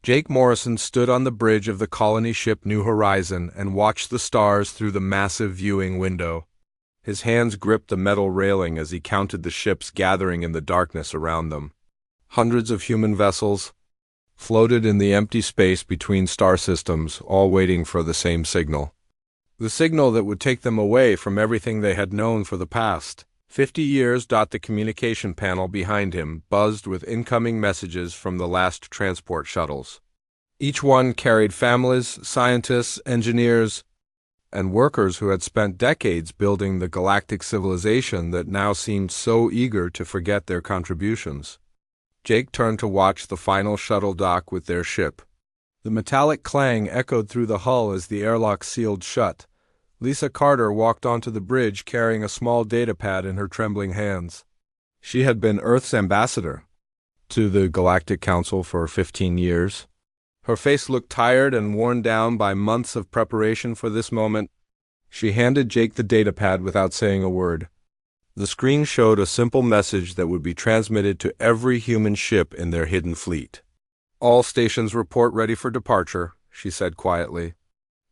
Jake Morrison stood on the bridge of the colony ship New Horizon and watched the stars through the massive viewing window. His hands gripped the metal railing as he counted the ships gathering in the darkness around them. Hundreds of human vessels floated in the empty space between star systems, all waiting for the same signal. The signal that would take them away from everything they had known for the past 50 years. The communication panel behind him buzzed with incoming messages from the last transport shuttles. Each one carried families, scientists, engineers, and workers who had spent decades building the galactic civilization that now seemed so eager to forget their contributions. Jake turned to watch the final shuttle dock with their ship. The metallic clang echoed through the hull as the airlock sealed shut. Lisa Carter walked onto the bridge carrying a small datapad in her trembling hands. She had been Earth's ambassador to the Galactic Council for 15 years. Her face looked tired and worn down by months of preparation for this moment. She handed Jake the datapad without saying a word. The screen showed a simple message that would be transmitted to every human ship in their hidden fleet. "All stations report ready for departure," she said quietly.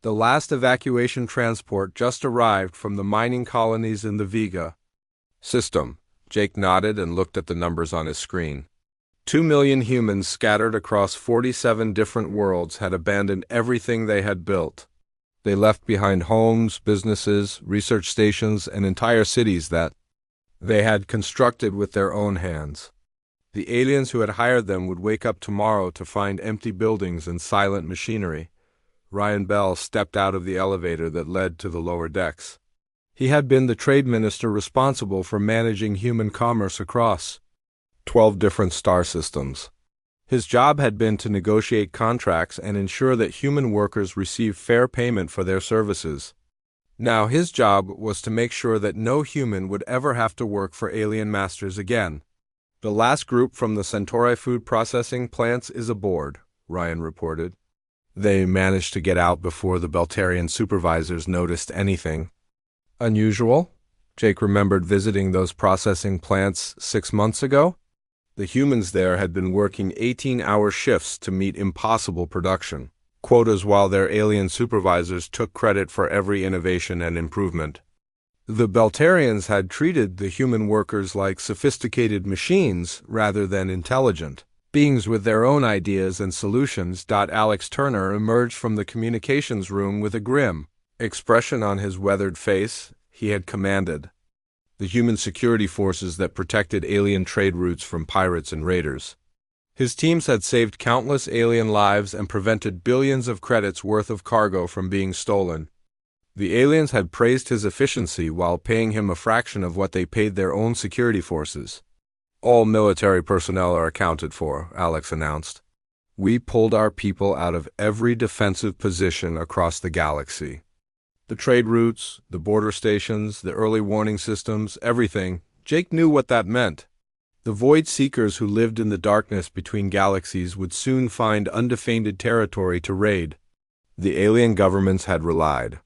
"The last evacuation transport just arrived from the mining colonies in the Vega system." Jake nodded and looked at the numbers on his screen. 2 million humans scattered across 47 different worlds had abandoned everything they had built. They left behind homes, businesses, research stations, and entire cities that they had constructed with their own hands. The aliens who had hired them would wake up tomorrow to find empty buildings and silent machinery. Ryan Bell stepped out of the elevator that led to the lower decks. He had been the trade minister responsible for managing human commerce across 12 different star systems. His job had been to negotiate contracts and ensure that human workers received fair payment for their services. Now his job was to make sure that no human would ever have to work for alien masters again. "The last group from the Centauri food processing plants is aboard," Ryan reported. They managed to get out before the Beltarian supervisors noticed anything unusual. Jake remembered visiting those processing plants 6 months ago. The humans there had been working 18-hour shifts to meet impossible production quotas while their alien supervisors took credit for every innovation and improvement. The Beltarians had treated the human workers like sophisticated machines rather than intelligent beings with their own ideas and solutions. Alex Turner emerged from the communications room with a grim expression on his weathered face. He had commanded the human security forces that protected alien trade routes from pirates and raiders. His teams had saved countless alien lives and prevented billions of credits worth of cargo from being stolen. The aliens had praised his efficiency while paying him a fraction of what they paid their own security forces. "All military personnel are accounted for," Alex announced. "We pulled our people out of every defensive position across the galaxy. The trade routes, the border stations, the early warning systems, everything." Jake knew what that meant. The void seekers who lived in the darkness between galaxies would soon find undefended territory to raid. The alien governments had relied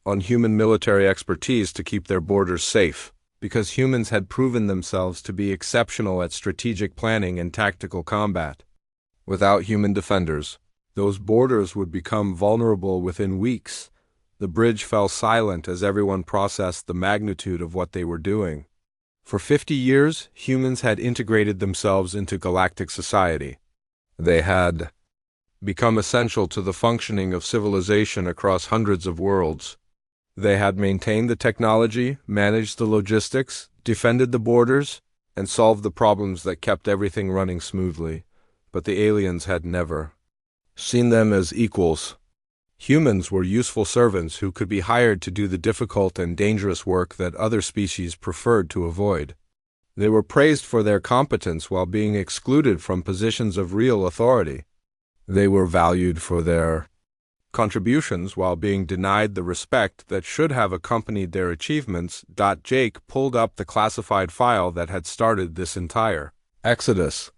on human military expertise to keep their borders safe, because humans had proven themselves to be exceptional at strategic planning and tactical combat. Without human defenders, those borders would become vulnerable within weeks. The bridge fell silent as everyone processed the magnitude of what they were doing. For 50 years, humans had integrated themselves into galactic society. They had become essential to the functioning of civilization across hundreds of worlds. They had maintained the technology, managed the logistics, defended the borders, and solved the problems that kept everything running smoothly. But the aliens had never seen them as equals. Humans were useful servants who could be hired to do the difficult and dangerous work that other species preferred to avoid. They were praised for their competence while being excluded from positions of real authority. They were valued for their contributions while being denied the respect that should have accompanied their achievements. Jake pulled up the classified file that had started this entire exodus.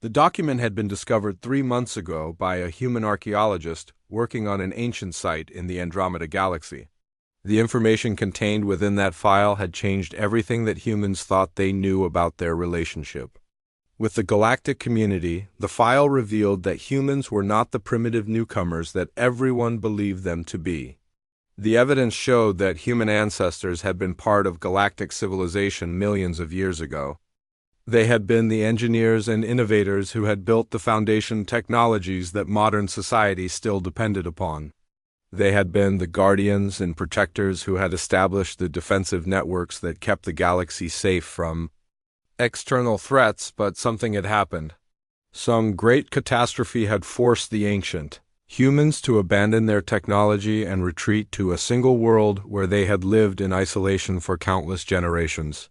The document had been discovered 3 months ago by a human archaeologist working on an ancient site in the Andromeda Galaxy. The information contained within that file had changed everything that humans thought they knew about their relationship. With the galactic community, the file revealed that humans were not the primitive newcomers that everyone believed them to be. The evidence showed that human ancestors had been part of galactic civilization millions of years ago. They had been the engineers and innovators who had built the foundation technologies that modern society still depended upon. They had been the guardians and protectors who had established the defensive networks that kept the galaxy safe from external threats, but something had happened. Some great catastrophe had forced the ancient humans to abandon their technology and retreat to a single world where they had lived in isolation for countless generations.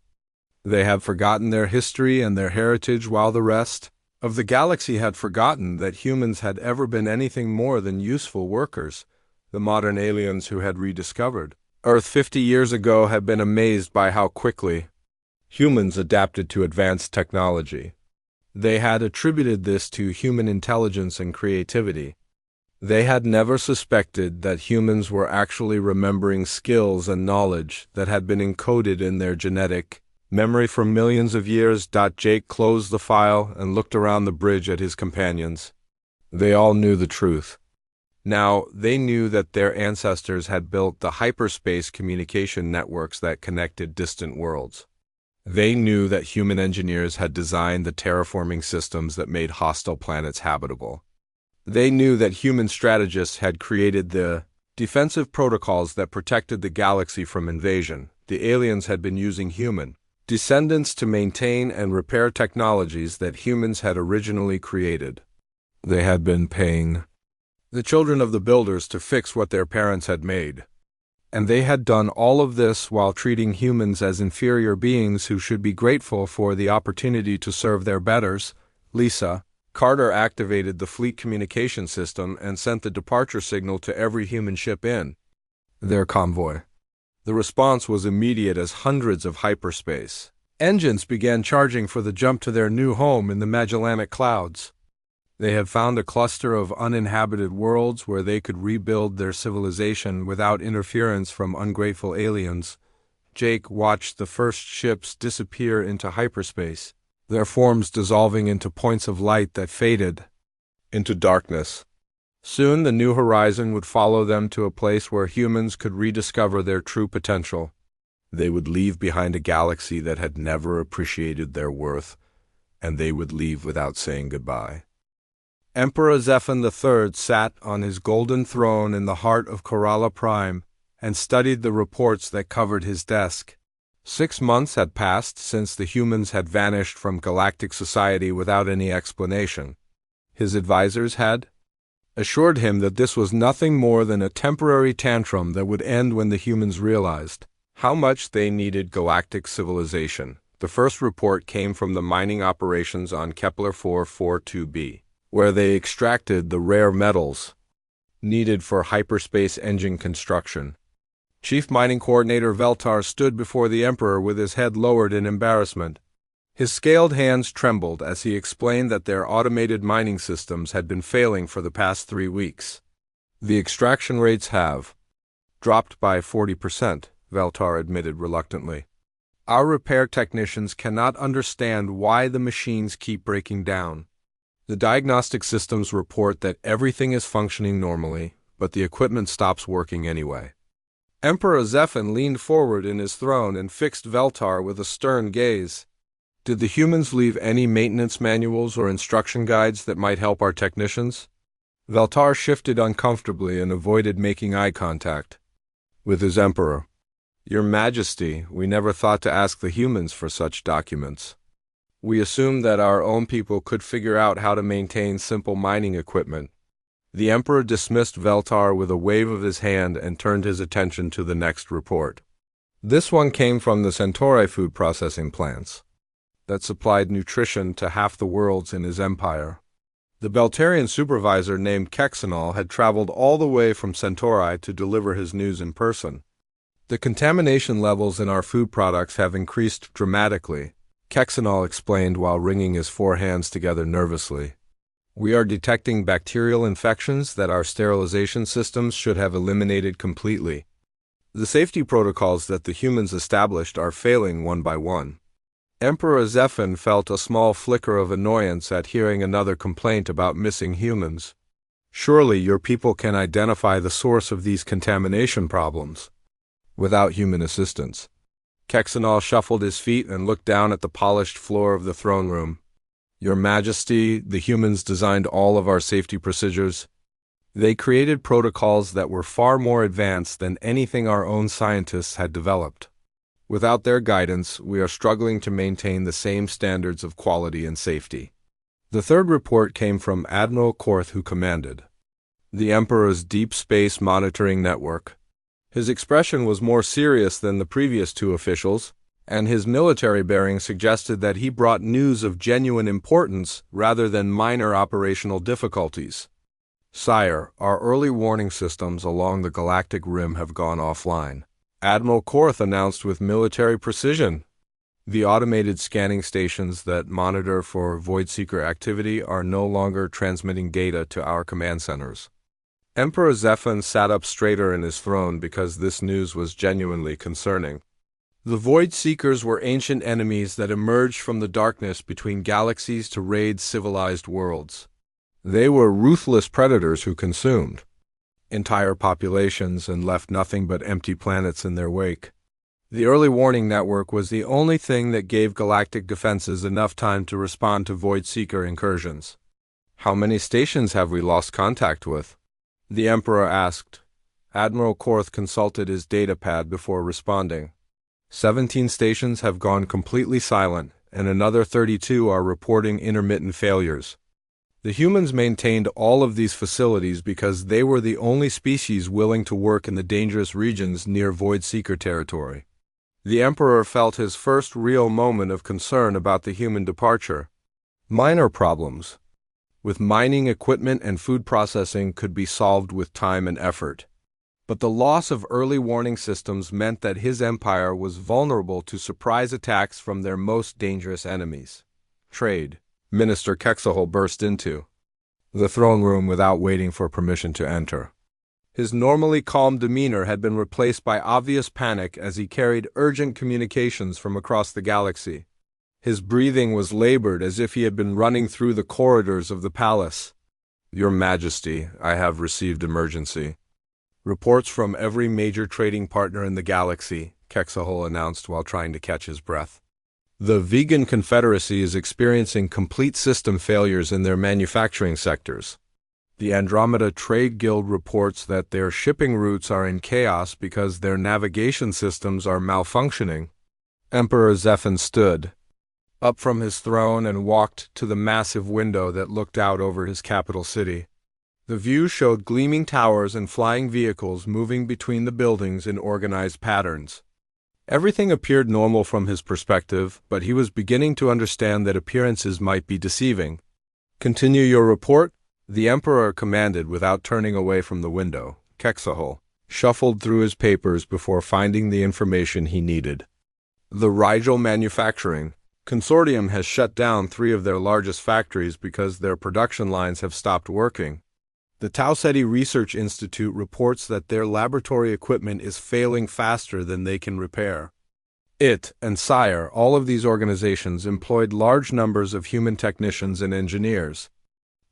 They had forgotten their history and their heritage, while the rest of the galaxy had forgotten that humans had ever been anything more than useful workers. The modern aliens who had rediscovered Earth 50 years ago had been amazed by how quickly humans adapted to advanced technology. They had attributed this to human intelligence and creativity. They had never suspected that humans were actually remembering skills and knowledge that had been encoded in their genetic memory for millions of years. Jake closed the file and looked around the bridge at his companions. They all knew the truth. Now, they knew that their ancestors had built the hyperspace communication networks that connected distant worlds. They knew that human engineers had designed the terraforming systems that made hostile planets habitable. They knew that human strategists had created the defensive protocols that protected the galaxy from invasion. The aliens had been using human descendants to maintain and repair technologies that humans had originally created. They had been paying the children of the builders to fix what their parents had made. And they had done all of this while treating humans as inferior beings who should be grateful for the opportunity to serve their betters. Lisa Carter activated the fleet communication system and sent the departure signal to every human ship in their convoy. The response was immediate as hundreds of hyperspace engines began charging for the jump to their new home in the Magellanic Clouds. They had found a cluster of uninhabited worlds where they could rebuild their civilization without interference from ungrateful aliens. Jake watched the first ships disappear into hyperspace, their forms dissolving into points of light that faded into darkness. Soon the new horizon would follow them to a place where humans could rediscover their true potential. They would leave behind a galaxy that had never appreciated their worth, and they would leave without saying goodbye. Emperor Zephan III sat on his golden throne in the heart of Coralla Prime and studied the reports that covered his desk. 6 months had passed since the humans had vanished from galactic society without any explanation. His advisors had assured him that this was nothing more than a temporary tantrum that would end when the humans realized how much they needed galactic civilization. The first report came from the mining operations on Kepler 442b, where they extracted the rare metals needed for hyperspace engine construction. Chief Mining Coordinator Veltar stood before the Emperor with his head lowered in embarrassment. His scaled hands trembled as he explained that their automated mining systems had been failing for the past 3 weeks. The extraction rates have dropped by 40%, Veltar admitted reluctantly. Our repair technicians cannot understand why the machines keep breaking down. The diagnostic systems report that everything is functioning normally, but the equipment stops working anyway. Emperor Zephan leaned forward in his throne and fixed Veltar with a stern gaze. Did the humans leave any maintenance manuals or instruction guides that might help our technicians? Veltar shifted uncomfortably and avoided making eye contact with his emperor. Your Majesty, we never thought to ask the humans for such documents. We assumed that our own people could figure out how to maintain simple mining equipment. The Emperor dismissed Veltar with a wave of his hand and turned his attention to the next report. This one came from the Centauri food processing plants that supplied nutrition to half the worlds in his empire. The Beltarian supervisor named Kexanol had traveled all the way from Centauri to deliver his news in person. The contamination levels in our food products have increased dramatically, Kexanol explained while wringing his 4 hands together nervously. We are detecting bacterial infections that our sterilization systems should have eliminated completely. The safety protocols that the humans established are failing one by one. Emperor Zephin felt a small flicker of annoyance at hearing another complaint about missing humans. Surely your people can identify the source of these contamination problems without human assistance. Kexanal shuffled his feet and looked down at the polished floor of the throne room. Your Majesty, the humans designed all of our safety procedures. They created protocols that were far more advanced than anything our own scientists had developed. Without their guidance, we are struggling to maintain the same standards of quality and safety. The third report came from Admiral Korth, who commanded the Emperor's Deep Space Monitoring Network. His expression was more serious than the previous two officials, and his military bearing suggested that he brought news of genuine importance rather than minor operational difficulties. Sire, our early warning systems along the galactic rim have gone offline, Admiral Korth announced with military precision. The automated scanning stations that monitor for Voidseeker activity are no longer transmitting data to our command centers. Emperor Zephin sat up straighter in his throne because this news was genuinely concerning. The Voidseekers were ancient enemies that emerged from the darkness between galaxies to raid civilized worlds. They were ruthless predators who consumed entire populations and left nothing but empty planets in their wake. The early warning network was the only thing that gave galactic defenses enough time to respond to Voidseeker incursions. How many stations have we lost contact with? The Emperor asked. Admiral Korth consulted his datapad before responding. 17 stations have gone completely silent, and another 32 are reporting intermittent failures. The humans maintained all of these facilities because they were the only species willing to work in the dangerous regions near Voidseeker territory. The Emperor felt his first real moment of concern about the human departure. Minor problems with mining equipment and food processing could be solved with time and effort. But the loss of early warning systems meant that his empire was vulnerable to surprise attacks from their most dangerous enemies. Trade. Minister Kexahol burst into the throne room without waiting for permission to enter. His normally calm demeanor had been replaced by obvious panic as he carried urgent communications from across the galaxy. His breathing was labored as if he had been running through the corridors of the palace. Your Majesty, I have received emergency reports from every major trading partner in the galaxy, Kexahol announced while trying to catch his breath. The Vegan Confederacy is experiencing complete system failures in their manufacturing sectors. The Andromeda Trade Guild reports that their shipping routes are in chaos because their navigation systems are malfunctioning. Emperor Zephin stood up from his throne and walked to the massive window that looked out over his capital city. The view showed gleaming towers and flying vehicles moving between the buildings in organized patterns. Everything appeared normal from his perspective, but he was beginning to understand that appearances might be deceiving. Continue your report, the Emperor commanded without turning away from the window. Kexahol shuffled through his papers before finding the information he needed. The Rigel Manufacturing Consortium has shut down 3 of their largest factories because their production lines have stopped working. The Tau Ceti Research Institute reports that their laboratory equipment is failing faster than they can repair. It and Sire, all of these organizations employed large numbers of human technicians and engineers.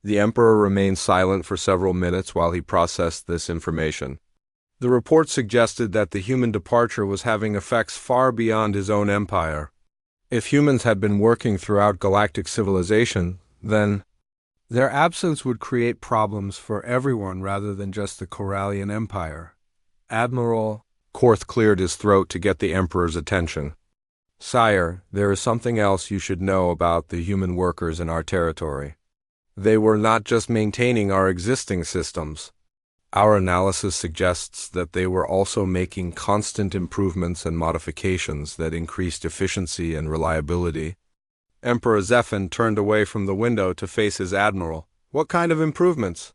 The Emperor remained silent for several minutes while he processed this information. The report suggested that the human departure was having effects far beyond his own empire. If humans had been working throughout galactic civilization, then their absence would create problems for everyone rather than just the Corallian Empire. Admiral Korth cleared his throat to get the Emperor's attention. Sire, there is something else you should know about the human workers in our territory. They were not just maintaining our existing systems. Our analysis suggests that they were also making constant improvements and modifications that increased efficiency and reliability. Emperor Zephin turned away from the window to face his admiral. What kind of improvements?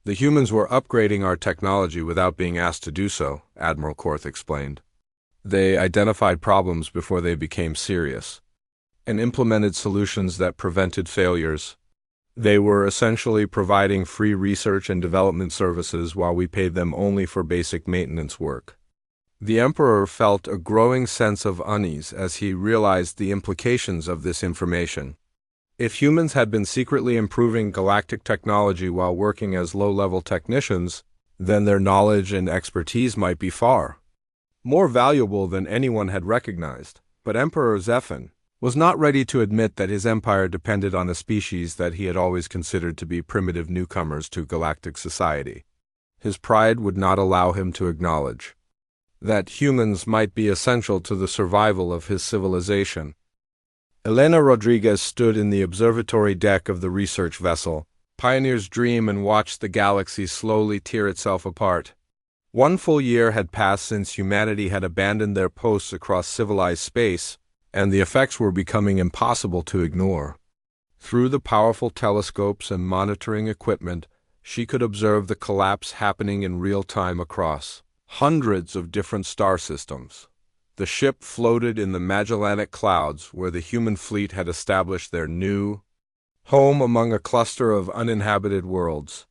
The humans were upgrading our technology without being asked to do so, Admiral Korth explained. They identified problems before they became serious and implemented solutions that prevented failures. They were essentially providing free research and development services while we paid them only for basic maintenance work. The Emperor felt a growing sense of unease as he realized the implications of this information. If humans had been secretly improving galactic technology while working as low-level technicians, then their knowledge and expertise might be far more valuable than anyone had recognized. But Emperor Zephyr was not ready to admit that his empire depended on a species that he had always considered to be primitive newcomers to galactic society. His pride would not allow him to acknowledge that humans might be essential to the survival of his civilization. Elena Rodriguez stood in the observatory deck of the research vessel, Pioneer's dream, and watched the galaxy slowly tear itself apart. 1 full year had passed since humanity had abandoned their posts across civilized space, and the effects were becoming impossible to ignore. Through the powerful telescopes and monitoring equipment, she could observe the collapse happening in real time across hundreds of different star systems. The ship floated in the Magellanic Clouds, where the human fleet had established their new home among a cluster of uninhabited worlds.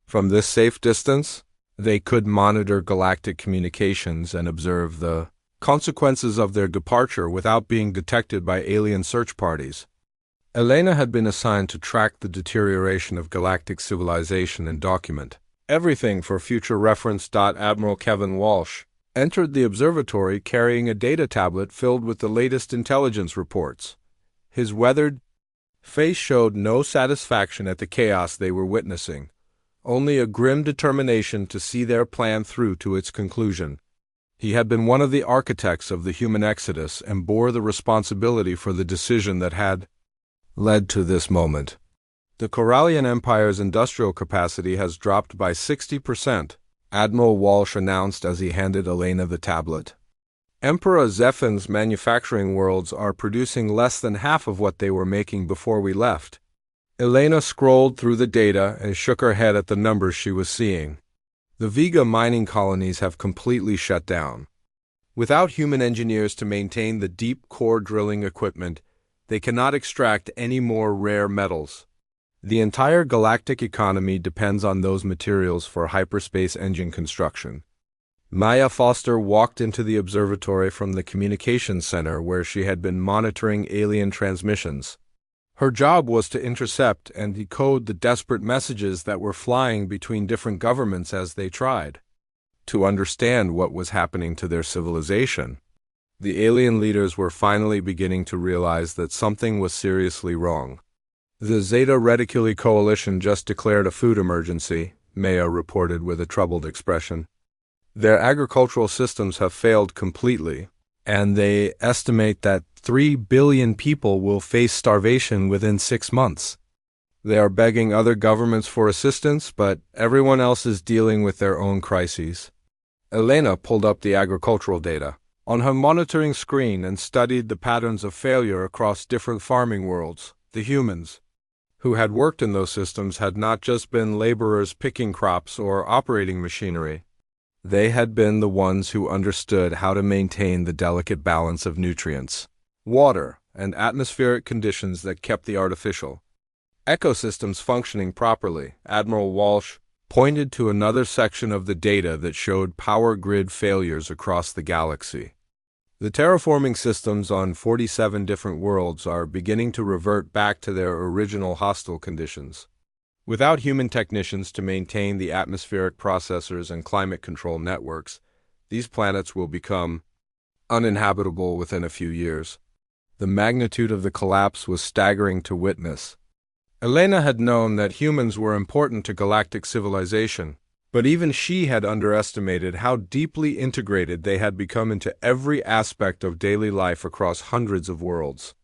From this safe distance, they could monitor galactic communications and observe the consequences of their departure without being detected by alien search parties. Elena had been assigned to track the deterioration of galactic civilization and document everything for future reference. Admiral Kevin Walsh entered the observatory carrying a data tablet filled with the latest intelligence reports. His weathered face showed no satisfaction at the chaos they were witnessing, only a grim determination to see their plan through to its conclusion. He had been one of the architects of the human exodus and bore the responsibility for the decision that had led to this moment. The Corallian Empire's industrial capacity has dropped by 60%, Admiral Walsh announced as he handed Elena the tablet. Emperor Zephyr's manufacturing worlds are producing less than half of what they were making before we left. Elena scrolled through the data and shook her head at the numbers she was seeing. The Vega mining colonies have completely shut down. Without human engineers to maintain the deep core drilling equipment, they cannot extract any more rare metals. The entire galactic economy depends on those materials for hyperspace engine construction. Maya Foster walked into the observatory from the communications center where she had been monitoring alien transmissions. Her job was to intercept and decode the desperate messages that were flying between different governments as they tried to understand what was happening to their civilization. The alien leaders were finally beginning to realize that something was seriously wrong. The Zeta Reticuli Coalition just declared a food emergency, Maya reported with a troubled expression. Their agricultural systems have failed completely, and they estimate that 3 billion people will face starvation within 6 months. They are begging other governments for assistance, but everyone else is dealing with their own crises. Elena pulled up the agricultural data on her monitoring screen and studied the patterns of failure across different farming worlds. The humans who had worked in those systems had not just been laborers picking crops or operating machinery. They had been the ones who understood how to maintain the delicate balance of nutrients, water, and atmospheric conditions that kept the artificial ecosystems functioning properly. Admiral Walsh pointed to another section of the data that showed power grid failures across the galaxy. The terraforming systems on 47 different worlds are beginning to revert back to their original hostile conditions. Without human technicians to maintain the atmospheric processors and climate control networks, these planets will become uninhabitable within a few years. The magnitude of the collapse was staggering to witness. Elena had known that humans were important to galactic civilization, but even she had underestimated how deeply integrated they had become into every aspect of daily life across hundreds of worlds.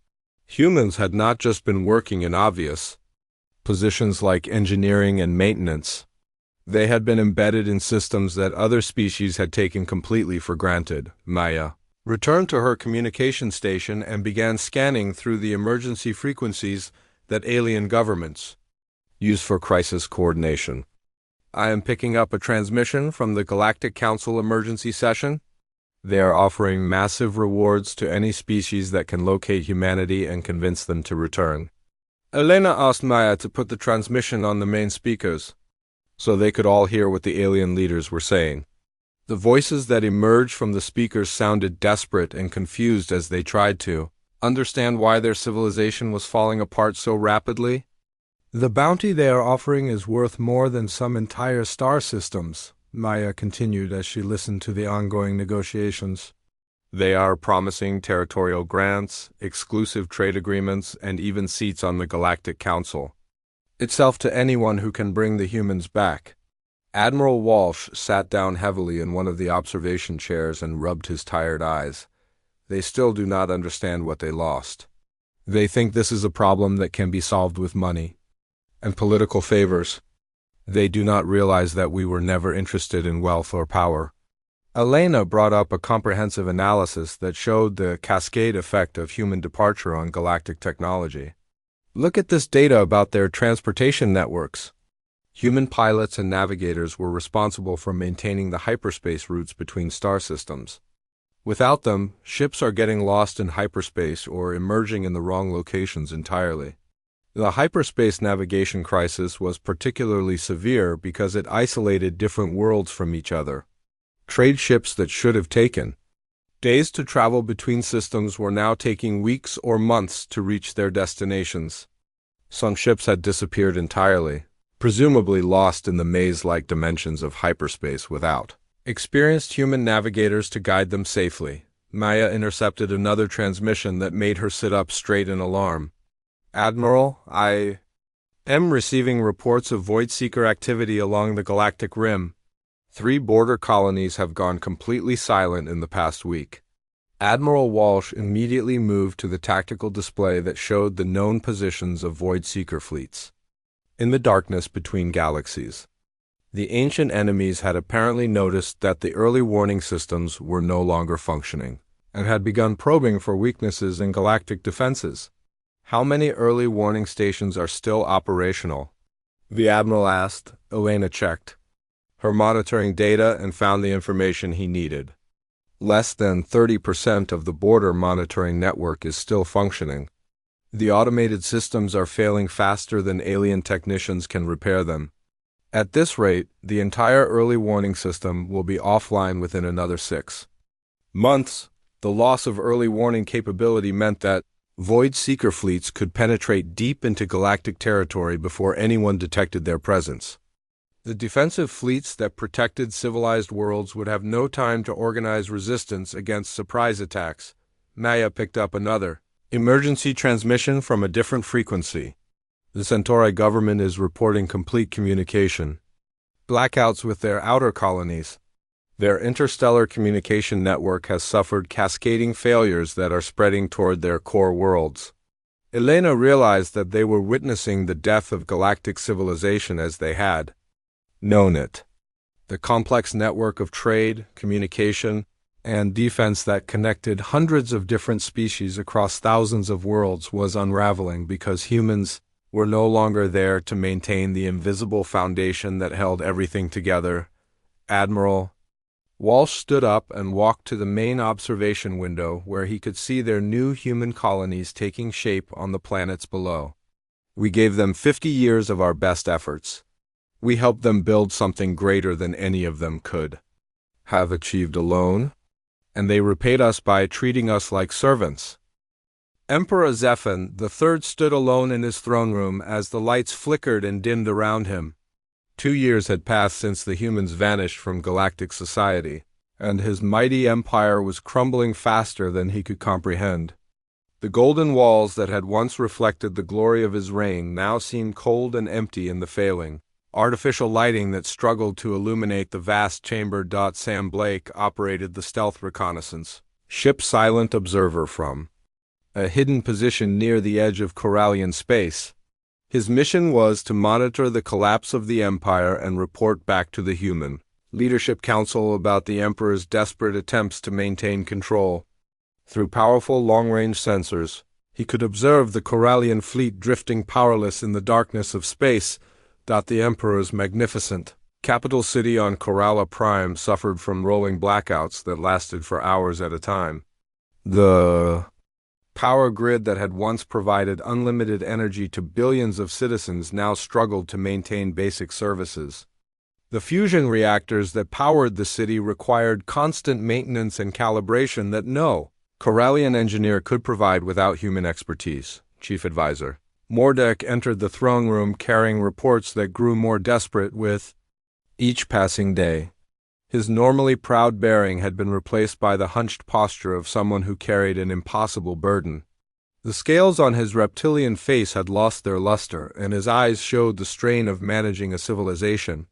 Humans had not just been working in obvious positions like engineering and maintenance. They had been embedded in systems that other species had taken completely for granted. Maya returned to her communication station and began scanning through the emergency frequencies that alien governments use for crisis coordination. I am picking up a transmission from the Galactic Council emergency session. They are offering massive rewards to any species that can locate humanity and convince them to return. Elena asked Maya to put the transmission on the main speakers, so they could all hear what the alien leaders were saying. The voices that emerged from the speakers sounded desperate and confused as they tried to understand why their civilization was falling apart so rapidly. "The bounty they are offering is worth more than some entire star systems," Maya continued as she listened to the ongoing negotiations. "They are promising territorial grants, exclusive trade agreements, and even seats on the Galactic Council itself to anyone who can bring the humans back." Admiral Walsh sat down heavily in one of the observation chairs and rubbed his tired eyes. "They still do not understand what they lost. They think this is a problem that can be solved with money and political favors. They do not realize that we were never interested in wealth or power." Elena brought up a comprehensive analysis that showed the cascade effect of human departure on galactic technology. "Look at this data about their transportation networks. Human pilots and navigators were responsible for maintaining the hyperspace routes between star systems. Without them, ships are getting lost in hyperspace or emerging in the wrong locations entirely. The hyperspace navigation crisis was particularly severe because it isolated different worlds from each other. Trade ships that should have taken days to travel between systems were now taking weeks or months to reach their destinations. Some ships had disappeared entirely, presumably lost in the maze-like dimensions of hyperspace without experienced human navigators to guide them safely." Maya intercepted another transmission that made her sit up straight in alarm. "Admiral, I am receiving reports of void seeker activity along the galactic rim. 3 border colonies have gone completely silent in the past week." Admiral Walsh immediately moved to the tactical display that showed the known positions of void seeker fleets in the darkness between galaxies. The ancient enemies had apparently noticed that the early warning systems were no longer functioning, and had begun probing for weaknesses in galactic defenses. "How many early warning stations are still operational?" the Admiral asked. Elena checked her monitoring data and found the information he needed. Less than 30% of the border monitoring network is still functioning. The automated systems are failing faster than alien technicians can repair them. At this rate, the entire early warning system will be offline within another 6 months. The loss of early warning capability meant that void seeker fleets could penetrate deep into galactic territory before anyone detected their presence. The defensive fleets that protected civilized worlds would have no time to organize resistance against surprise attacks. Maya picked up another emergency transmission from a different frequency. "The Centauri government is reporting complete communication blackouts with their outer colonies. Their interstellar communication network has suffered cascading failures that are spreading toward their core worlds." Elena realized that they were witnessing the death of galactic civilization as they had known it. The complex network of trade, communication, and defense that connected hundreds of different species across thousands of worlds was unraveling because humans were no longer there to maintain the invisible foundation that held everything together. "Admiral." Walsh stood up and walked to the main observation window where he could see their new human colonies taking shape on the planets below. "We gave them 50 years of our best efforts. We helped them build something greater than any of them could have achieved alone, and they repaid us by treating us like servants." Emperor Zephan III stood alone in his throne room as the lights flickered and dimmed around him. 2 years had passed since the humans vanished from galactic society, and his mighty empire was crumbling faster than he could comprehend. The golden walls that had once reflected the glory of his reign now seemed cold and empty in the failing artificial lighting that struggled to illuminate the vast chamber. Sam Blake operated the stealth reconnaissance ship Silent Observer from a hidden position near the edge of Corallian space. His mission was to monitor the collapse of the Empire and report back to the Human Leadership Council about the Emperor's desperate attempts to maintain control. Through powerful long-range sensors, he could observe the Corallian fleet drifting powerless in the darkness of space. The Emperor's magnificent capital city on Coralla Prime suffered from rolling blackouts that lasted for hours at a time. The power grid that had once provided unlimited energy to billions of citizens now struggled to maintain basic services. The fusion reactors that powered the city required constant maintenance and calibration that no Corellian engineer could provide without human expertise. Chief Advisor Mordek entered the throne room carrying reports that grew more desperate with each passing day. His normally proud bearing had been replaced by the hunched posture of someone who carried an impossible burden. The scales on his reptilian face had lost their luster, and his eyes showed the strain of managing a civilization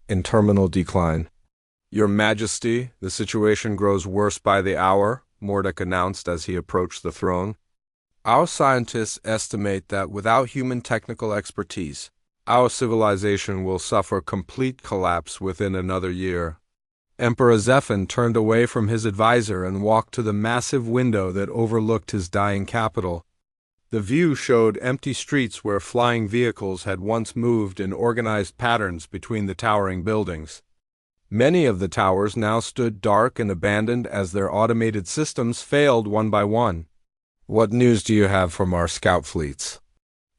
in terminal decline. Your Majesty, the situation grows worse by the hour, Mordek announced as he approached the throne. Our scientists estimate that without human technical expertise, our civilization will suffer complete collapse within another year. Emperor Zephan turned away from his advisor and walked to the massive window that overlooked his dying capital. The view showed empty streets where flying vehicles had once moved in organized patterns between the towering buildings. Many of the towers now stood dark and abandoned as their automated systems failed one by one. What news do you have from our scout fleets?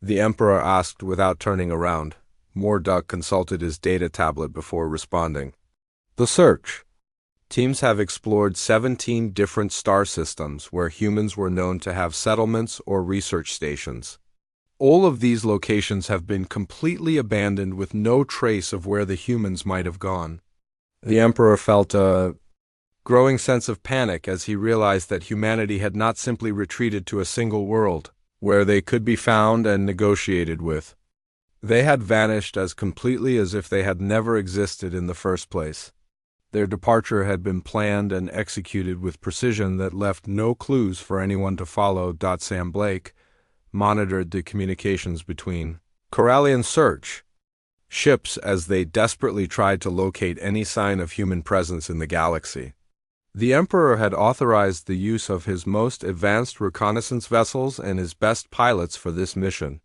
The Emperor asked without turning around. Mordek consulted his data tablet before responding. The search. Teams have explored 17 different star systems where humans were known to have settlements or research stations. All of these locations have been completely abandoned with no trace of where the humans might have gone. The Emperor felt a growing sense of panic as he realized that humanity had not simply retreated to a single world, where they could be found and negotiated with. They had vanished as completely as if they had never existed in the first place. Their departure had been planned and executed with precision that left no clues for anyone to follow. Sam Blake monitored the communications between Corellian search ships as they desperately tried to locate any sign of human presence in the galaxy. The Emperor had authorized the use of his most advanced reconnaissance vessels and his best pilots for this mission.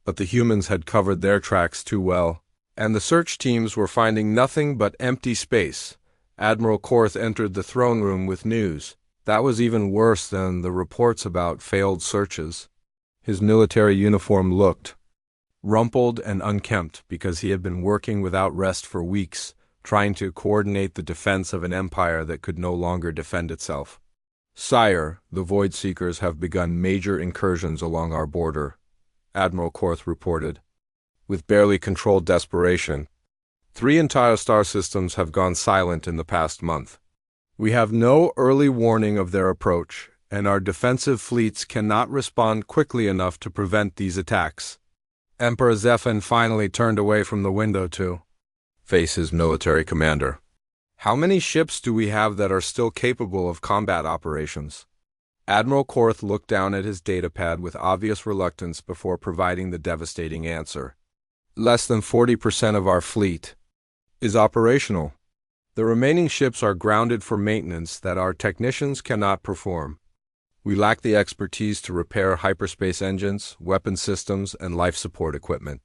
But the humans had covered their tracks too well, and the search teams were finding nothing but empty space. Admiral Korth entered the throne room with news. That was even worse than the reports about failed searches. His military uniform looked rumpled and unkempt because he had been working without rest for weeks, trying to coordinate the defense of an empire that could no longer defend itself. Sire, the Void Seekers have begun major incursions along our border, Admiral Korth reported. With barely controlled desperation, 3 entire star systems have gone silent in the past month. We have no early warning of their approach, and our defensive fleets cannot respond quickly enough to prevent these attacks. Emperor Zephan finally turned away from the window to face his military commander. How many ships do we have that are still capable of combat operations? Admiral Korth looked down at his datapad with obvious reluctance before providing the devastating answer. Less than 40% of our fleet is operational. The remaining ships are grounded for maintenance that our technicians cannot perform. We lack the expertise to repair hyperspace engines, weapon systems, and life support equipment.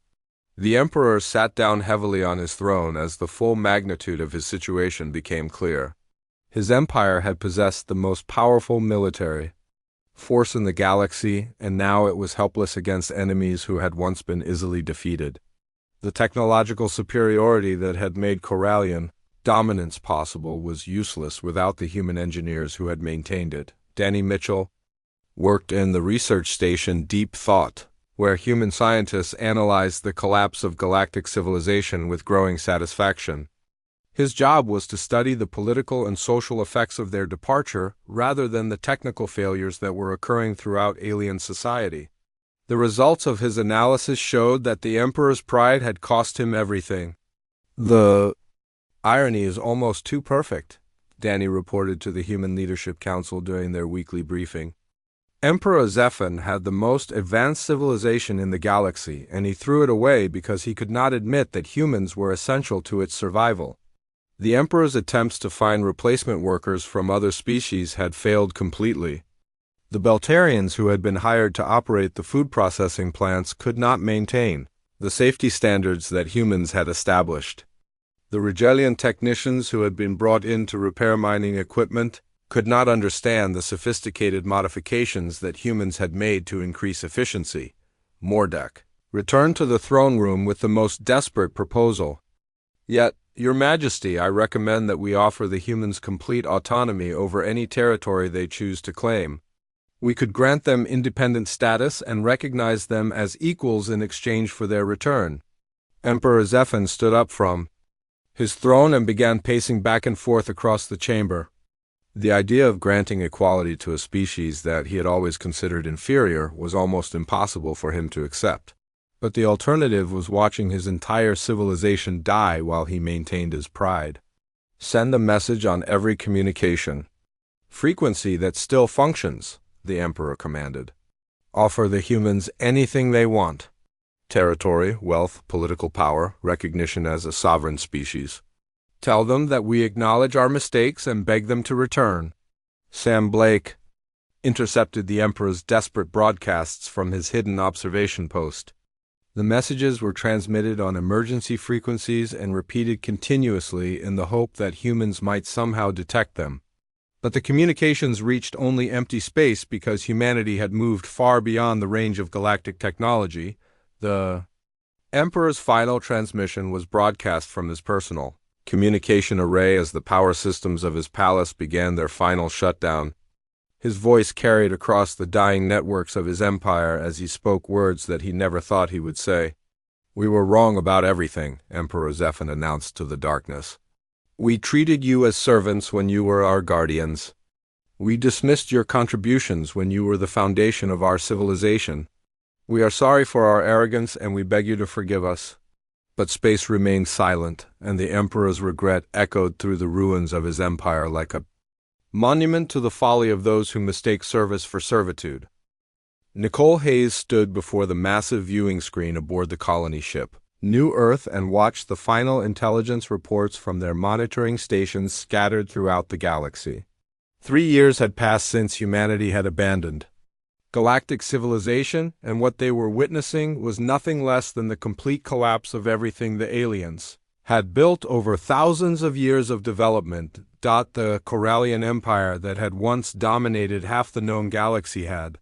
The Emperor sat down heavily on his throne as the full magnitude of his situation became clear. His empire had possessed the most powerful military force in the galaxy, and now it was helpless against enemies who had once been easily defeated. The technological superiority that had made Corellian dominance possible was useless without the human engineers who had maintained it. Danny Mitchell worked in the research station Deep Thought, where human scientists analyzed the collapse of galactic civilization with growing satisfaction. His job was to study the political and social effects of their departure rather than the technical failures that were occurring throughout alien society. The results of his analysis showed that the Emperor's pride had cost him everything. The irony is almost too perfect, Danny reported to the Human Leadership Council during their weekly briefing. Emperor Zephan had the most advanced civilization in the galaxy, and he threw it away because he could not admit that humans were essential to its survival. The Emperor's attempts to find replacement workers from other species had failed completely. The Beltarians who had been hired to operate the food processing plants could not maintain the safety standards that humans had established. The Rigelian technicians who had been brought in to repair mining equipment could not understand the sophisticated modifications that humans had made to increase efficiency. Mordek returned to the throne room with the most desperate proposal. Yet, Your Majesty, I recommend that we offer the humans complete autonomy over any territory they choose to claim. We could grant them independent status and recognize them as equals in exchange for their return. Emperor Zephan stood up from his throne and began pacing back and forth across the chamber. The idea of granting equality to a species that he had always considered inferior was almost impossible for him to accept. But the alternative was watching his entire civilization die while he maintained his pride. Send a message on every communication frequency that still functions, the Emperor commanded. Offer the humans anything they want: territory, wealth, political power, recognition as a sovereign species. Tell them that we acknowledge our mistakes and beg them to return. Sam Blake intercepted the Emperor's desperate broadcasts from his hidden observation post. The messages were transmitted on emergency frequencies and repeated continuously in the hope that humans might somehow detect them. But the communications reached only empty space because humanity had moved far beyond the range of galactic technology. The Emperor's final transmission was broadcast from his personal communication array as the power systems of his palace began their final shutdown. His voice carried across the dying networks of his empire as he spoke words that he never thought he would say. "We were wrong about everything," Emperor Zephan announced to the darkness. "We treated you as servants when you were our guardians. We dismissed your contributions when you were the foundation of our civilization. We are sorry for our arrogance and we beg you to forgive us." But space remained silent, and the Emperor's regret echoed through the ruins of his empire like a monument to the folly of those who mistake service for servitude. Nicole Hayes stood before the massive viewing screen aboard the colony ship, New Earth, and watched the final intelligence reports from their monitoring stations scattered throughout the galaxy. 3 years had passed since humanity had abandoned galactic civilization, and what they were witnessing was nothing less than the complete collapse of everything the aliens had built over thousands of years of development. The Corellian Empire that had once dominated half the known galaxy had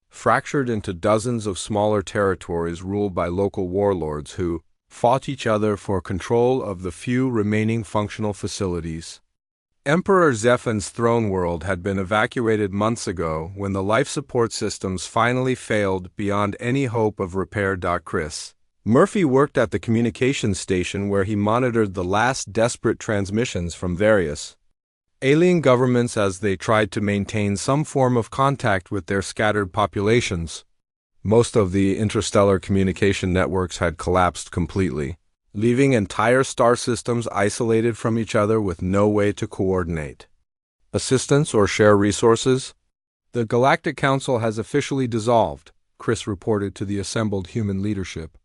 fractured into dozens of smaller territories ruled by local warlords who fought each other for control of the few remaining functional facilities. Emperor Zephan's throne world had been evacuated months ago when the life support systems finally failed beyond any hope of repair. Chris Murphy worked at the communications station where he monitored the last desperate transmissions from various alien governments as they tried to maintain some form of contact with their scattered populations. Most of the interstellar communication networks had collapsed completely, leaving entire star systems isolated from each other with no way to coordinate assistance or share resources. "The Galactic Council has officially dissolved," Chris reported to the assembled human leadership.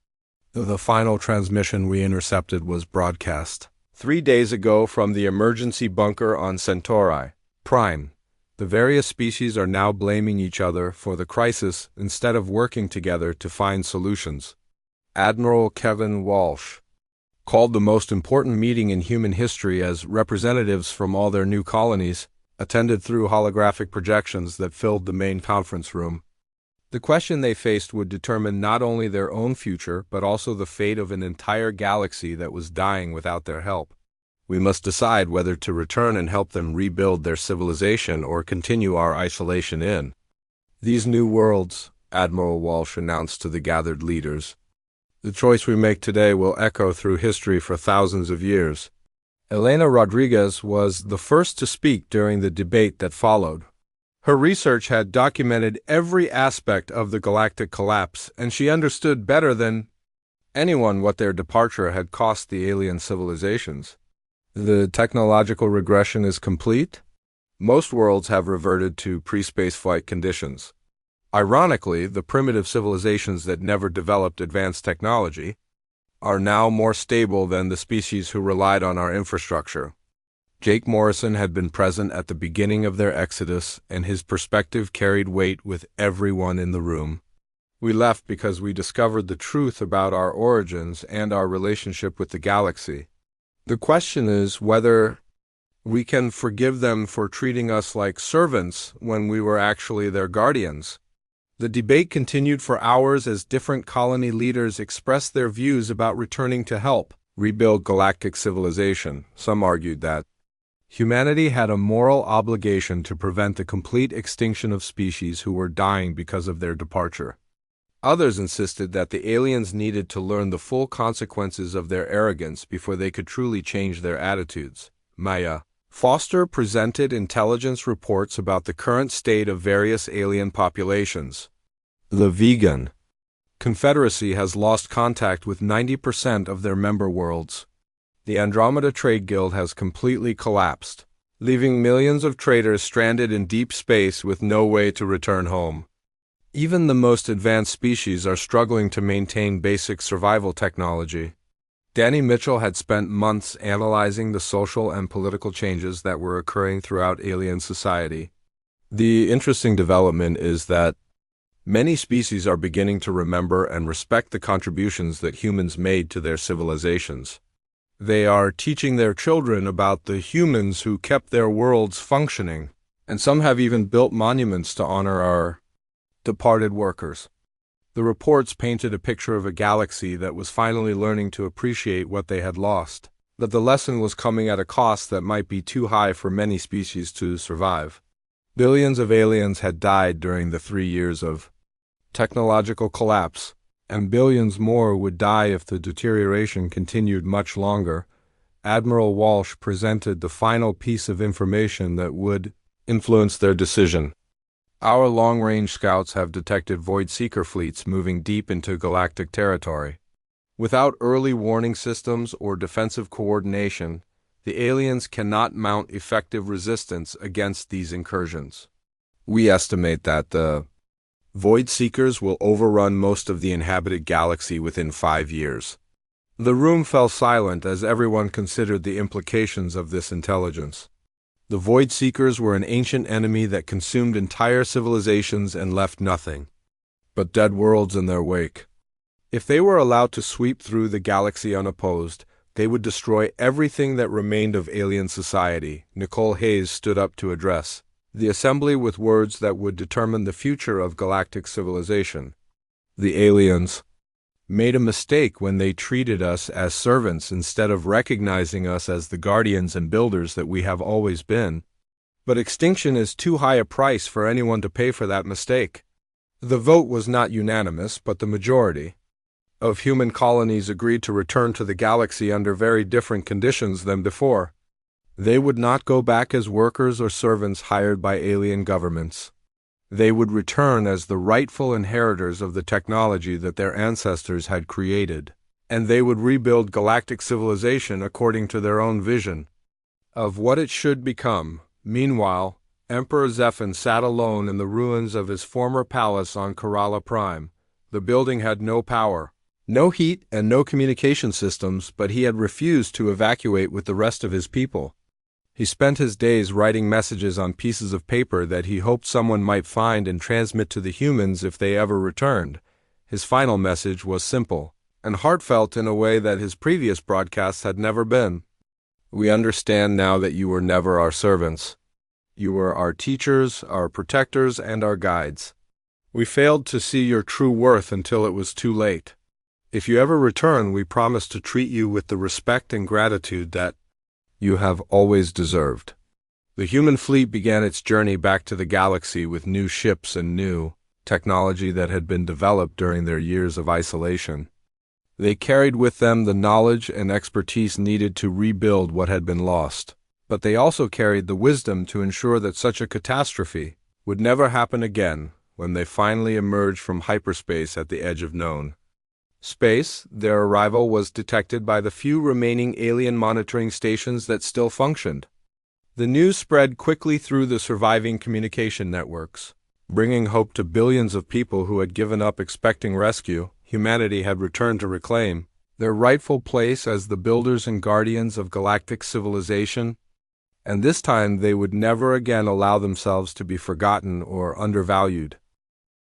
The final transmission we intercepted was broadcast 3 days ago from the emergency bunker on Centauri Prime. The various species are now blaming each other for the crisis instead of working together to find solutions. Admiral Kevin Walsh called the most important meeting in human history as representatives from all their new colonies attended through holographic projections that filled the main conference room. The question they faced would determine not only their own future, but also the fate of an entire galaxy that was dying without their help. "We must decide whether to return and help them rebuild their civilization or continue our isolation in these new worlds," Admiral Walsh announced to the gathered leaders. "The choice we make today will echo through history for thousands of years." Elena Rodriguez was the first to speak during the debate that followed. Her research had documented every aspect of the galactic collapse, and she understood better than anyone what their departure had cost the alien civilizations. "The technological regression is complete. Most worlds have reverted to pre-spaceflight conditions. Ironically, the primitive civilizations that never developed advanced technology are now more stable than the species who relied on our infrastructure." Jake Morrison had been present at the beginning of their exodus, and his perspective carried weight with everyone in the room. "We left because we discovered the truth about our origins and our relationship with the galaxy. The question is whether we can forgive them for treating us like servants when we were actually their guardians." The debate continued for hours as different colony leaders expressed their views about returning to help, rebuild galactic civilization. Some argued that humanity had a moral obligation to prevent the complete extinction of species who were dying because of their departure. Others insisted that the aliens needed to learn the full consequences of their arrogance before they could truly change their attitudes. Maya Foster presented intelligence reports about the current state of various alien populations. The Vegan Confederacy has lost contact with 90% of their member worlds. The Andromeda Trade Guild has completely collapsed, leaving millions of traders stranded in deep space with no way to return home. Even the most advanced species are struggling to maintain basic survival technology. Danny Mitchell had spent months analyzing the social and political changes that were occurring throughout alien society. The interesting development is that many species are beginning to remember and respect the contributions that humans made to their civilizations. They are teaching their children about the humans who kept their worlds functioning, and some have even built monuments to honor our departed workers. The reports painted a picture of a galaxy that was finally learning to appreciate what they had lost, that the lesson was coming at a cost that might be too high for many species to survive. Billions of aliens had died during the 3 years of technological collapse, and billions more would die if the deterioration continued much longer. Admiral Walsh presented the final piece of information that would influence their decision. Our long-range scouts have detected Void Seeker fleets moving deep into galactic territory. Without early warning systems or defensive coordination, the aliens cannot mount effective resistance against these incursions. We estimate that the Void Seekers will overrun most of the inhabited galaxy within 5 years. The room fell silent as everyone considered the implications of this intelligence. The Void Seekers were an ancient enemy that consumed entire civilizations and left nothing but dead worlds in their wake. If they were allowed to sweep through the galaxy unopposed, they would destroy everything that remained of alien society. Nicole Hayes stood up to address the assembly with words that would determine the future of galactic civilization. The aliens made a mistake when they treated us as servants instead of recognizing us as the guardians and builders that we have always been. But extinction is too high a price for anyone to pay for that mistake. The vote was not unanimous, but the majority of human colonies agreed to return to the galaxy under very different conditions than before. They would not go back as workers or servants hired by alien governments. They would return as the rightful inheritors of the technology that their ancestors had created, and they would rebuild galactic civilization according to their own vision of what it should become. Meanwhile, Emperor Zephan sat alone in the ruins of his former palace on Kerala Prime. The building had no power, no heat, and no communication systems, but he had refused to evacuate with the rest of his people. He spent his days writing messages on pieces of paper that he hoped someone might find and transmit to the humans if they ever returned. His final message was simple and heartfelt in a way that his previous broadcasts had never been. We understand now that you were never our servants. You were our teachers, our protectors, and our guides. We failed to see your true worth until it was too late. If you ever return, we promise to treat you with the respect and gratitude that you have always deserved. The human fleet began its journey back to the galaxy with new ships and new technology that had been developed during their years of isolation. They carried with them the knowledge and expertise needed to rebuild what had been lost, but they also carried the wisdom to ensure that such a catastrophe would never happen again when they finally emerged from hyperspace at the edge of known space. Their arrival was detected by the few remaining alien monitoring stations that still functioned. The news spread quickly through the surviving communication networks, bringing hope to billions of people who had given up expecting rescue. Humanity had returned to reclaim their rightful place as the builders and guardians of galactic civilization, and this time they would never again allow themselves to be forgotten or undervalued.